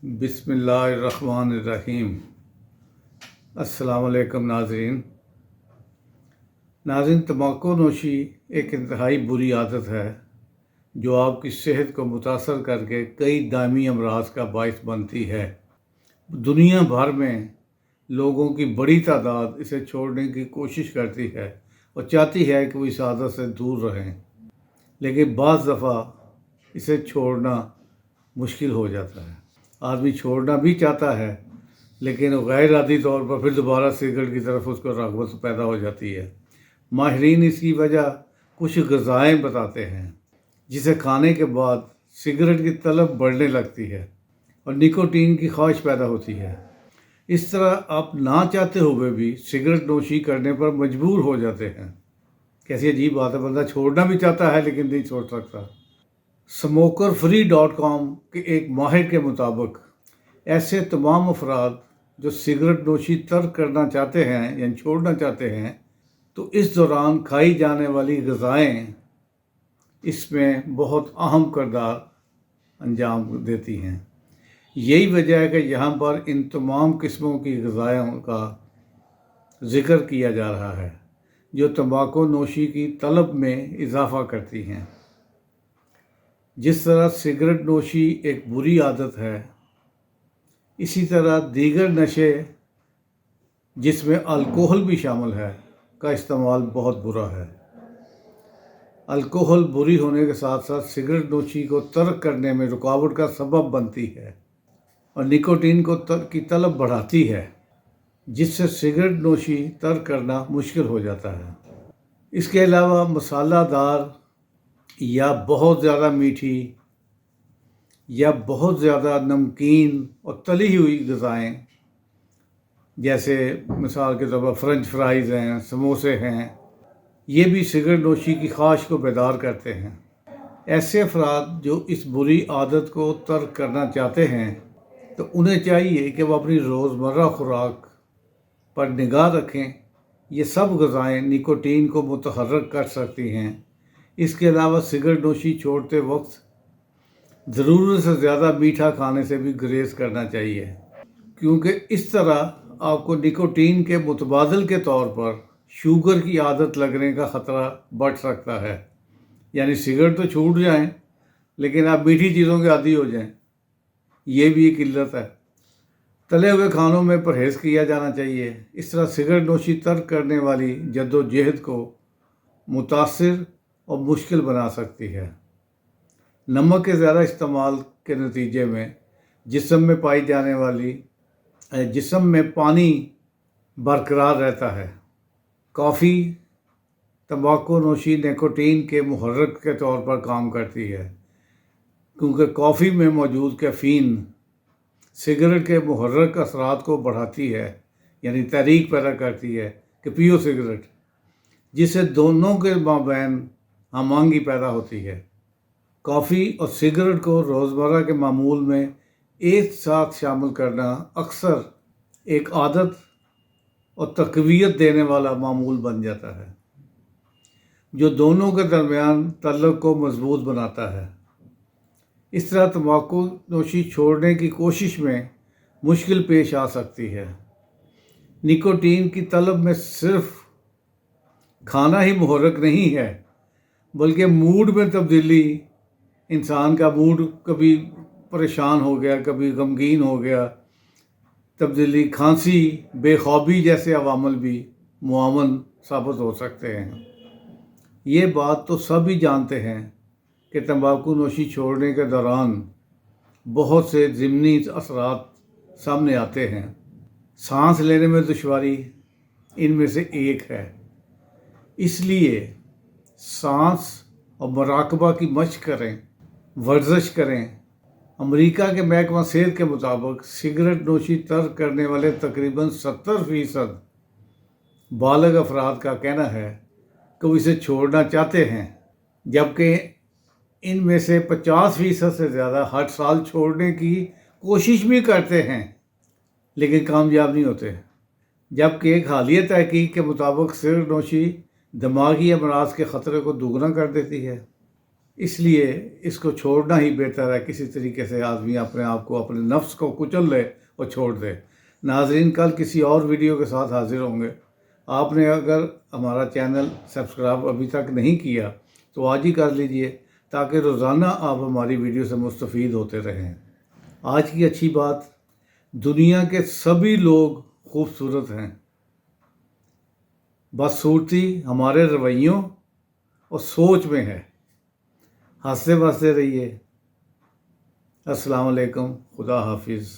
बिस्मिल्लाहिर्रहमानिर्रहीम। अस्सलाम वालेकुम नाज़रीन, तंबाकू नोशी एक इंतहाई बुरी आदत है जो आपकी सेहत को मुतासर करके कई दायमी अमराज का बाइस बनती है। दुनिया भर में लोगों की बड़ी तादाद इसे छोड़ने की कोशिश करती है और चाहती है कि वो इस आदत से दूर रहें, लेकिन बाज़ दफ़ा इसे छोड़ना मुश्किल हो जाता है। आदमी छोड़ना भी चाहता है, लेकिन गैर इरादी तौर पर फिर दोबारा सिगरेट की तरफ उसको रग़बत पैदा हो जाती है। माहिरीन इसकी वजह कुछ ग़िज़ाएँ बताते हैं जिसे खाने के बाद सिगरेट की तलब बढ़ने लगती है और निकोटीन की ख्वाहिश पैदा होती है। इस तरह आप ना चाहते हुए भी सिगरेट नोशी करने पर मजबूर हो जाते हैं। कैसी अजीब बात है, बंदा छोड़ना भी चाहता है लेकिन नहीं छोड़ सकता। SmokerFree.com के एक माहिर के मुताबिक ऐसे तमाम अफराद जो सिगरेट नोशी तर्क करना चाहते हैं या छोड़ना चाहते हैं, तो इस दौरान खाई जाने वाली ग़िज़ाएँ इसमें बहुत अहम किरदार अंजाम देती हैं। यही वजह है कि यहाँ पर इन तमाम किस्मों की ग़िज़ाओं का ज़िक्र किया जा रहा है जो तंबाकू नोशी की तलब में इजाफ़ा करती हैं। जिस तरह सिगरेट नोशी एक बुरी आदत है, इसी तरह दीगर नशे जिसमें अल्कोहल भी शामिल है का इस्तेमाल बहुत बुरा है। अल्कोहल बुरी होने के साथ साथ सिगरेट नोशी को तर्क करने में रुकावट का सबब बनती है और निकोटीन की तलब बढ़ाती है, जिससे सिगरेट नोशी तर्क करना मुश्किल हो जाता है। इसके अलावा मसालादार या बहुत ज़्यादा मीठी या बहुत ज़्यादा नमकीन और तली हुई ग़िज़ाएँ, जैसे मिसाल के तौर पर फ्रेंच फ्राइज़ हैं, समोसे हैं, ये भी सिगरेट नोशी की ख्वाहिश को बेदार करते हैं। ऐसे अफराद जो इस बुरी आदत को तर्क करना चाहते हैं, तो उन्हें चाहिए कि वो अपनी रोज़मर्रा खुराक पर निगाह रखें। ये सब ग़िज़ाएँ निकोटीन को मुतहर्रिक कर सकती हैं। इसके अलावा सिगरेट नोशी छोड़ते वक्त ज़रूरत से ज़्यादा मीठा खाने से भी गुरेज करना चाहिए, क्योंकि इस तरह आपको निकोटीन के मुतबादल के तौर पर शुगर की आदत लगने का ख़तरा बढ़ सकता है। यानी सिगरेट तो छूट जाएं, लेकिन आप मीठी चीज़ों के आदी हो जाएं, ये भी एक इल्लत है। तले हुए खानों में परहेज़ किया जाना चाहिए। इस तरह सिगरेट नोशी तर्क करने वाली जद्दोजहद को मुतासिर और मुश्किल बना सकती है। नमक के ज़्यादा इस्तेमाल के नतीजे में जिस्म में पानी बरकरार रहता है। कॉफ़ी तंबाकू नोशी निकोटीन के मुहर्रिक के तौर पर काम करती है, क्योंकि कॉफ़ी में मौजूद कैफ़ीन सिगरेट के मुहर्रिक असरात को बढ़ाती है, यानी तहरीक पैदा करती है कि पियो सिगरेट, जिससे दोनों के माबैन हमआहंगी पैदा होती है। कॉफ़ी और सिगरेट को रोज़मर्रा के मामूल में एक साथ शामिल करना अक्सर एक आदत और तक़वियत देने वाला मामूल बन जाता है, जो दोनों के दरमियान तल्लुक़ को मज़बूत बनाता है। इस तरह तंबाकू नोशी छोड़ने की कोशिश में मुश्किल पेश आ सकती है। निकोटीन की तलब में सिर्फ खाना ही मुहर्रिक नहीं है, बल्कि मूड में तब्दीली, इंसान का मूड कभी परेशान हो गया, कभी गमगीन हो गया, तब्दीली, खांसी, बेख्वाबी जैसे अवामल भी मुआवन साबित हो सकते हैं। ये बात तो सभी जानते हैं कि तंबाकू नोशी छोड़ने के दौरान बहुत से ज़िमनी असरात सामने आते हैं। सांस लेने में दुश्वारी इनमें से एक है। इसलिए सांस और मुराकबा की मशक करें, वर्जिश करें। अमेरिका के महकमा सेहत के मुताबिक सिगरेट नोशी तर्क करने वाले तकरीबन 70% बालिग अफराद का कहना है कि वो इसे छोड़ना चाहते हैं, जबकि इनमें से 50% से ज़्यादा हर साल छोड़ने की कोशिश भी करते हैं, लेकिन कामयाब नहीं होते। जबकि एक हालिया तहकीक के मुताबिक सिगरेट नोशी दिमागी अमराज के ख़तरे को दोगुना कर देती है। اس لیے اس کو چھوڑنا ہی بہتر ہے. کسی طریقے سے آدمی اپنے آپ کو، اپنے نفس کو کچل لے اور چھوڑ دے. ناظرین، کل کسی اور ویڈیو کے ساتھ حاضر ہوں گے. آپ نے اگر ہمارا چینل سبسکرائب ابھی تک نہیں کیا تو آج ہی کر لیجئے، تاکہ روزانہ آپ ہماری ویڈیو سے مستفید ہوتے رہیں. آج کی اچھی بات، دنیا کے سبھی لوگ خوبصورت ہیں، بدصورتی ہمارے رویوں اور سوچ میں ہے. ہنستے بستے رہیے. السلام علیکم. خدا حافظ.